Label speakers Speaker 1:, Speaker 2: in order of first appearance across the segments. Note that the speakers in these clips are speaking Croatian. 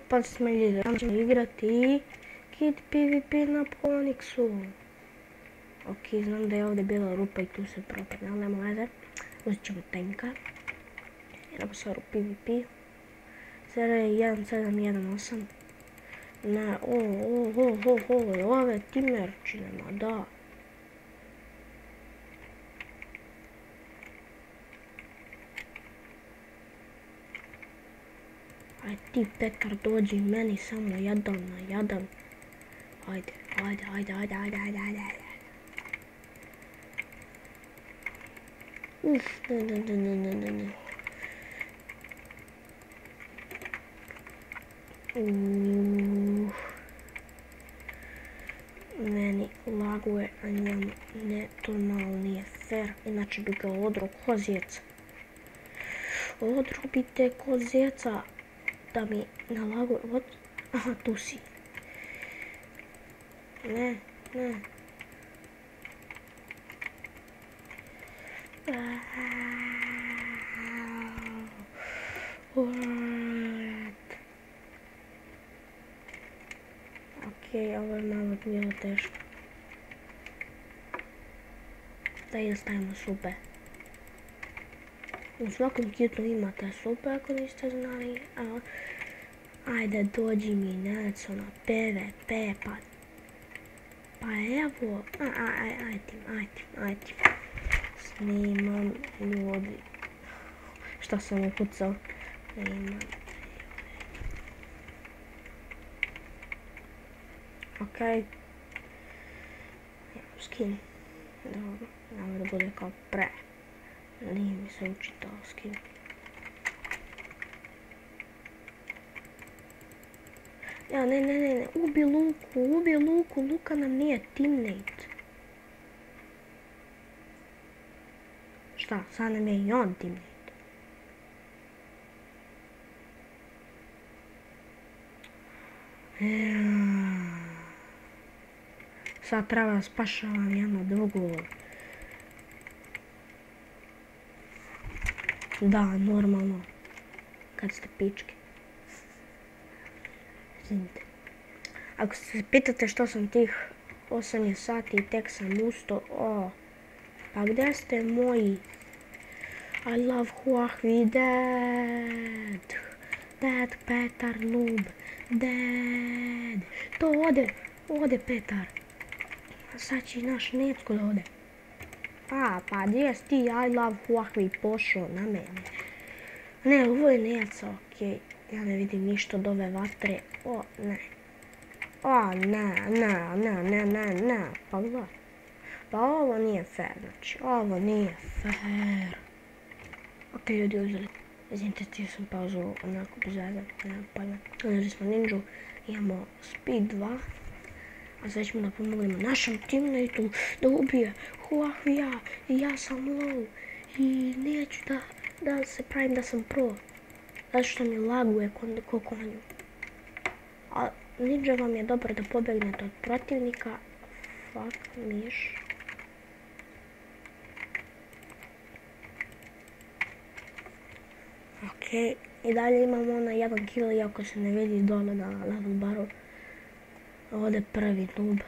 Speaker 1: pa smo igrati Kit PvP na Phoenixu. Ok, znam da je ovdje bila rupa i tu se propade, ali nema veze. Uzet ćemo tanka. Idemo stvar u PvP. Server je 1718. Ne, ove timerčine, ma da. Aj ti Petar dođi meni samo jadan na jadan. Ajde. Uf, ne. Meni laguje, a njemu ne, to malo nije fair, inače bi ga odro kozjeca. Odro bi te kozjeca da mi nalaguje, aha, tu si. Ne. Okej, ovo je malo bilo teško. Da i stavimo supe. U svakom kitu imate supe ako niste znali. Ajde, dođi mi Neco na PvP, pa evo. Ajde. Snimam ljudi. Šta sam ukucao? Snimam. Okej. Skin. Dobro. Nema da bude kao pre. Nije mi se učitao skin. Ja, ne. Ubi Luku. Luka nam nije teammate. Šta? Sad nam je i on teammate. Sad treba spašavam jedno drugo. Da, normalno. Kad ste pičke. Izvinite. Ako se pitate što sam tih 8 sati i tek sam usto, pa gdje ste moji? I love Huahvi, dead. Dead Petar noob. Dead. To ode Petar. Sad će naš Necko da ode. Pa gdje si ti? I love Huahvi pošao na mene. Ne, ovo je Neca, okej. Ja ne vidim ništa od ove vatre. Ne. Ne. Pa gledaj. Pa ovo nije fair, znači. Ovo nije fair. Okej, ljudi uzeli. Izvinite, ti sam pauzu onako bez veze. Nema pojma. Uzeli smo ninju. Imamo speed 2. A sad ćemo da pomognemo našem teammateu da ubije Huahvija. I ja sam low. I neću da se pravim da sam pro. Zato što mi laguje ko konju. A ninja vam je dobro da pobegnete od protivnika. Fuck, miš. Okej, i dalje imamo onaj jedan kill, iako se ne vidi dole na level baru. Ovdje prvi noob.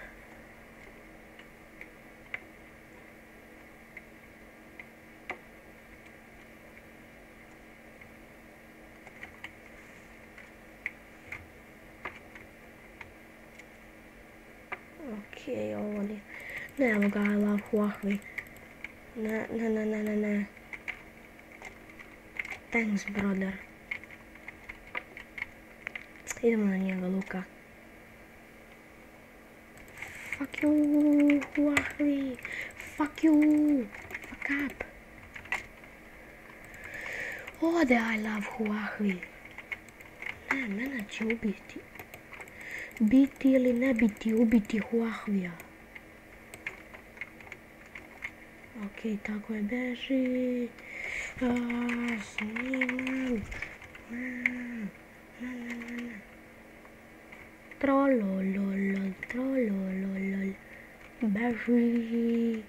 Speaker 1: Okej, ovo nije. Ne, evo ga, I love Huahvi. Ne. Thanks, brother. Idemo na njega, Luka. Fuck you, Huahvi. Fuck you. Fuck up. Ode, I love Huahvi. Ne, mene će ubiti. Biti ili ne biti, ubiti Huahvija. Okej, tako je, beži. Snimam. Trollololol. Beži.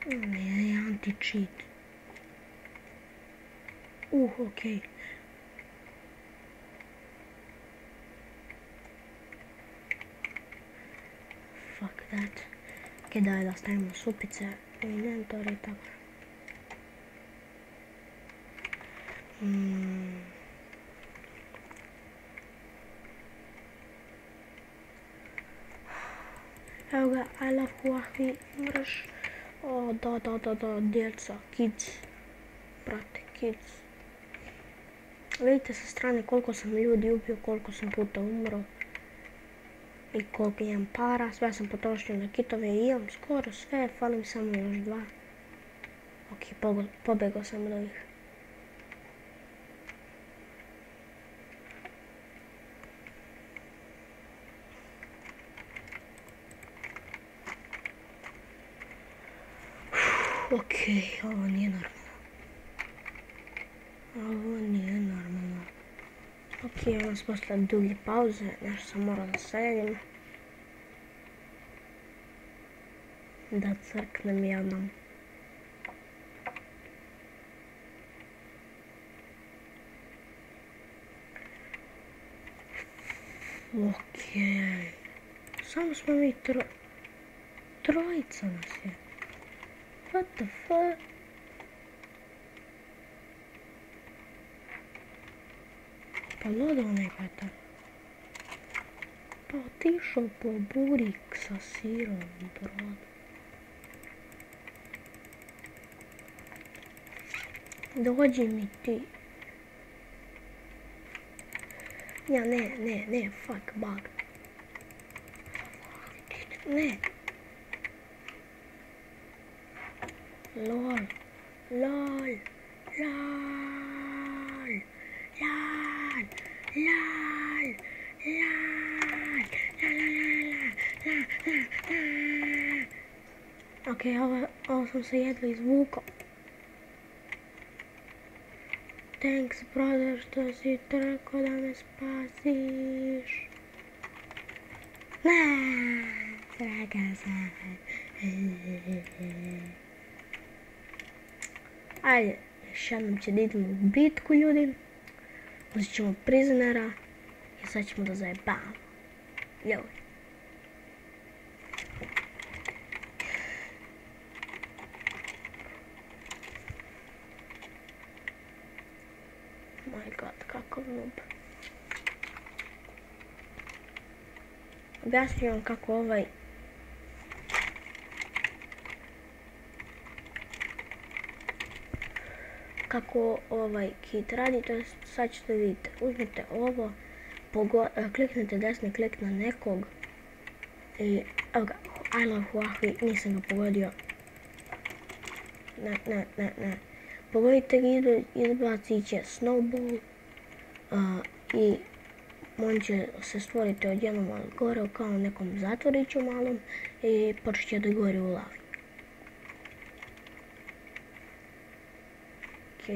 Speaker 1: Ja Anti-cheat. Okej. Fuck that. Ok, daj da stavimo supice u inventor i tako. Evo ga, I love Huahvi, mrš. O, da, djeca, kids. Brate, kids. Vidite sa strane koliko sam ljudi ubio, koliko sam puta umro. I koliko imam para, sve sam potrošio na kitove i imam skoro sve, fali mi samo još 2. Ok, pobegao sam od ovih. Ok, ovo nije normalno. Ovo nije normalno. Ok, ono se posle duge pauze, nešto sam morao da sedim. Da crknem jednom. Ok. Samo smo mi trojica nas je. What the fuck? Pa lodao nekada. Pa otišao po burik sa sirom, brod. Dođi mi ti. Ja, ne, fuck, bug. Ne. Lol. Ok, ovo sam se jedva izvukao. Thanks, brother, što si trko da me spasiš. Draga sam. Ajde, još jednom će da idemo u bitku, ljudi. Uzet ćemo priznera i sad ćemo da zajebamo. Joj. My god, kakav noob. Objasnit vam kako kako ovaj kit radi, to je sad ćete vidjeti. Uzmite ovo, kliknete desni klik na nekog i evo ga, I love Huahvi, nisam ga pogodio. Ne. Pogodite ga, izbacit će snowball i on će se stvoriti odjednom gore kao u nekom zatvoriću malom i počet će da gori u lavi. Ok,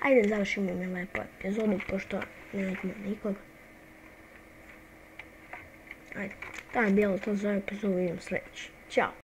Speaker 1: ajde završimo mi lepo epizodu pošto ne vidimo nikoga. Ajde, to je bilo to za epizodu, idem sljedeći. Ćao!